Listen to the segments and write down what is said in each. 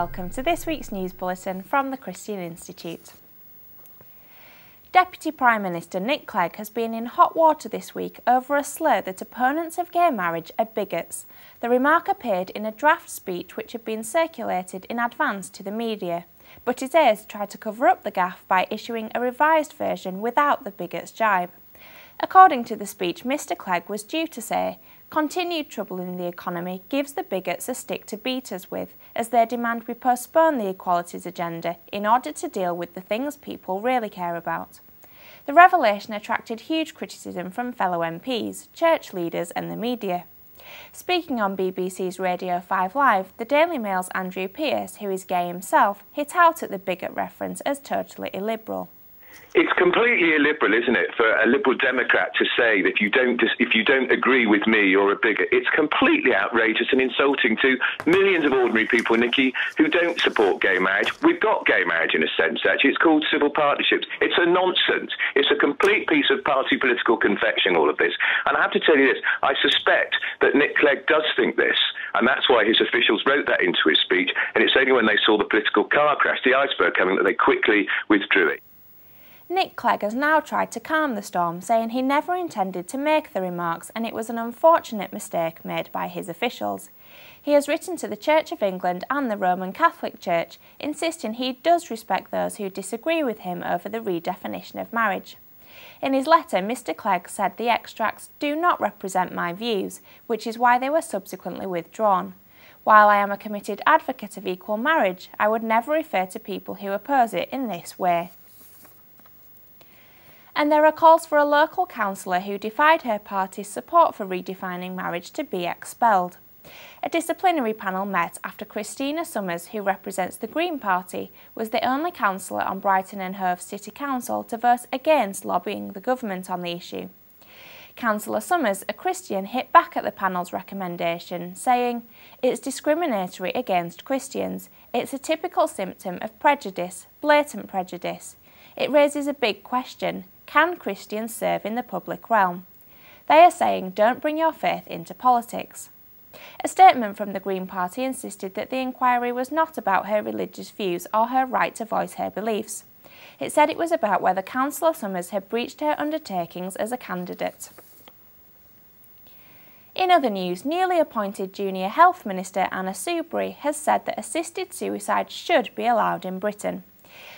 welcome to this week's news bulletin from the Christian Institute. Deputy Prime Minister Nick Clegg has been in hot water this week over a slur that opponents of gay marriage are bigots. The remark appeared in a draft speech which had been circulated in advance to the media, but his aides tried to cover up the gaffe by issuing a revised version without the bigots' jibe. According to the speech, Mr Clegg was due to say, "Continued trouble in the economy gives the bigots a stick to beat us with, as they demand we postpone the equalities agenda in order to deal with the things people really care about." The revelation attracted huge criticism from fellow MPs, church leaders and the media. Speaking on BBC's Radio 5 Live, the Daily Mail's Andrew Pearce, who is gay himself, hit out at the bigot reference as totally illiberal. It's completely illiberal, isn't it, for a Liberal Democrat to say that if you don't agree with me, you're a bigot. It's completely outrageous and insulting to millions of ordinary people, Nikki, who don't support gay marriage. We've got gay marriage in a sense, actually. It's called civil partnerships. It's a nonsense. It's a complete piece of party political confection, all of this. And I have to tell you this, I suspect that Nick Clegg does think this, and that's why his officials wrote that into his speech, and it's only when they saw the political car crash, the iceberg coming, that they quickly withdrew it. Nick Clegg has now tried to calm the storm, saying he never intended to make the remarks and it was an unfortunate mistake made by his officials. He has written to the Church of England and the Roman Catholic Church, insisting he does respect those who disagree with him over the redefinition of marriage. In his letter, Mr Clegg said the extracts do not represent my views, which is why they were subsequently withdrawn. While I am a committed advocate of equal marriage, I would never refer to people who oppose it in this way. And there are calls for a local councillor who defied her party's support for redefining marriage to be expelled. A disciplinary panel met after Christina Summers, who represents the Green Party, was the only councillor on Brighton and Hove City Council to vote against lobbying the government on the issue. Councillor Summers, a Christian, hit back at the panel's recommendation, saying, "It's discriminatory against Christians. It's a typical symptom of prejudice, blatant prejudice. It raises a big question. Can Christians serve in the public realm? They are saying don't bring your faith into politics." A statement from the Green Party insisted that the inquiry was not about her religious views or her right to voice her beliefs. It said it was about whether Councillor Summers had breached her undertakings as a candidate. In other news, newly appointed Junior Health Minister Anna Soubry has said that assisted suicide should be allowed in Britain.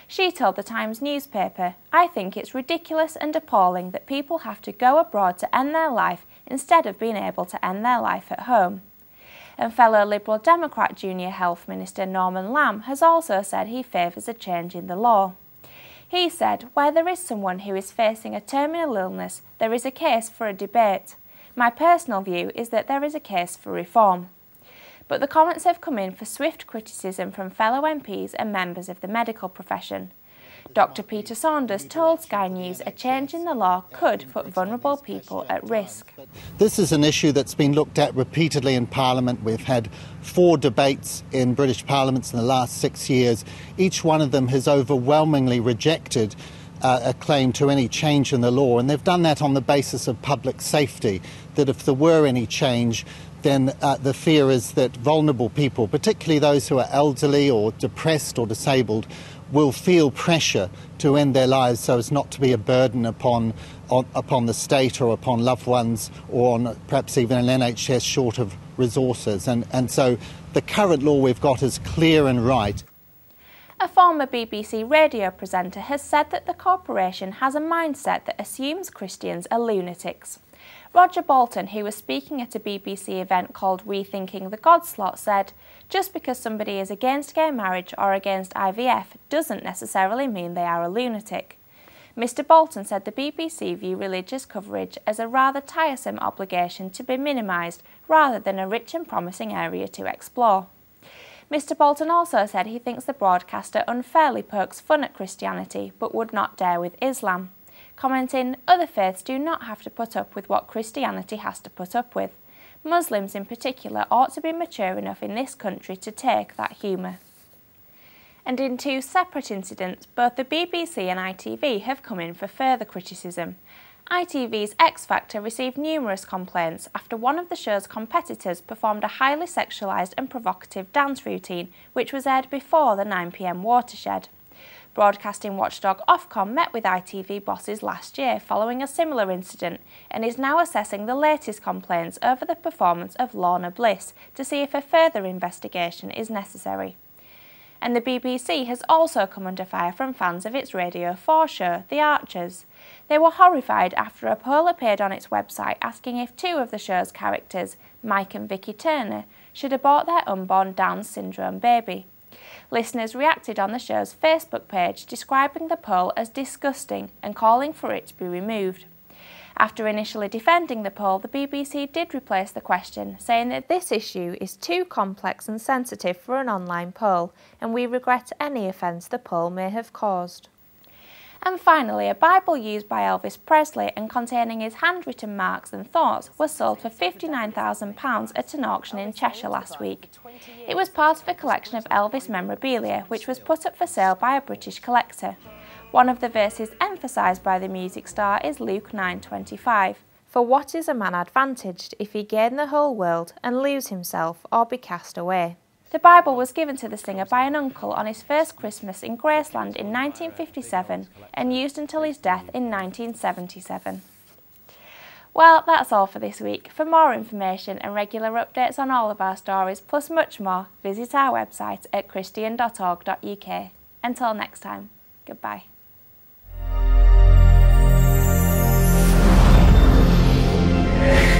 She told the Times newspaper, "I think it's ridiculous and appalling that people have to go abroad to end their life instead of being able to end their life at home." And fellow Liberal Democrat Junior Health Minister Norman Lamb has also said he favours a change in the law. He said, "Where there is someone who is facing a terminal illness, there is a case for a debate. My personal view is that there is a case for reform." But the comments have come in for swift criticism from fellow MPs and members of the medical profession. Dr Peter Saunders told Sky News a change in the law could put vulnerable people at risk. This is an issue that's been looked at repeatedly in Parliament. We've had 4 debates in British parliaments in the last 6 years. Each one of them has overwhelmingly rejected a claim to any change in the law, and they've done that on the basis of public safety, that if there were any change, then the fear is that vulnerable people, particularly those who are elderly or depressed or disabled, will feel pressure to end their lives so as not to be a burden upon the state or upon loved ones or on perhaps even an NHS short of resources. And so the current law we've got is clear and right. A former BBC radio presenter has said that the corporation has a mindset that assumes Christians are lunatics. Roger Bolton, who was speaking at a BBC event called Rethinking the God Slot, said, "Just because somebody is against gay marriage or against IVF doesn't necessarily mean they are a lunatic." Mr Bolton said the BBC view religious coverage as a rather tiresome obligation to be minimised rather than a rich and promising area to explore. Mr Bolton also said he thinks the broadcaster unfairly pokes fun at Christianity but would not dare with Islam, commenting, "Other faiths do not have to put up with what Christianity has to put up with. Muslims in particular ought to be mature enough in this country to take that humour." And in 2 separate incidents, both the BBC and ITV have come in for further criticism. ITV's X Factor received numerous complaints after one of the show's competitors performed a highly sexualised and provocative dance routine which was aired before the 9 p.m. watershed. Broadcasting watchdog Ofcom met with ITV bosses last year following a similar incident and is now assessing the latest complaints over the performance of Lorna Bliss to see if a further investigation is necessary. And the BBC has also come under fire from fans of its Radio 4 show, The Archers. They were horrified after a poll appeared on its website asking if two of the show's characters, Mike and Vicky Turner, should abort their unborn Down syndrome baby. Listeners reacted on the show's Facebook page, describing the poll as disgusting and calling for it to be removed. After initially defending the poll, the BBC did replace the question, saying that this issue is too complex and sensitive for an online poll, and we regret any offence the poll may have caused. And finally, a Bible used by Elvis Presley and containing his handwritten marks and thoughts was sold for £59,000 at an auction in Cheshire last week. It was part of a collection of Elvis memorabilia which was put up for sale by a British collector. One of the verses emphasised by the music star is Luke 9:25. For what is a man advantaged if he gain the whole world and lose himself or be cast away? The Bible was given to the singer by an uncle on his first Christmas in Graceland in 1957 and used until his death in 1977. Well, that's all for this week. For more information and regular updates on all of our stories, plus much more, visit our website at christian.org.uk. Until next time, goodbye. Yeah.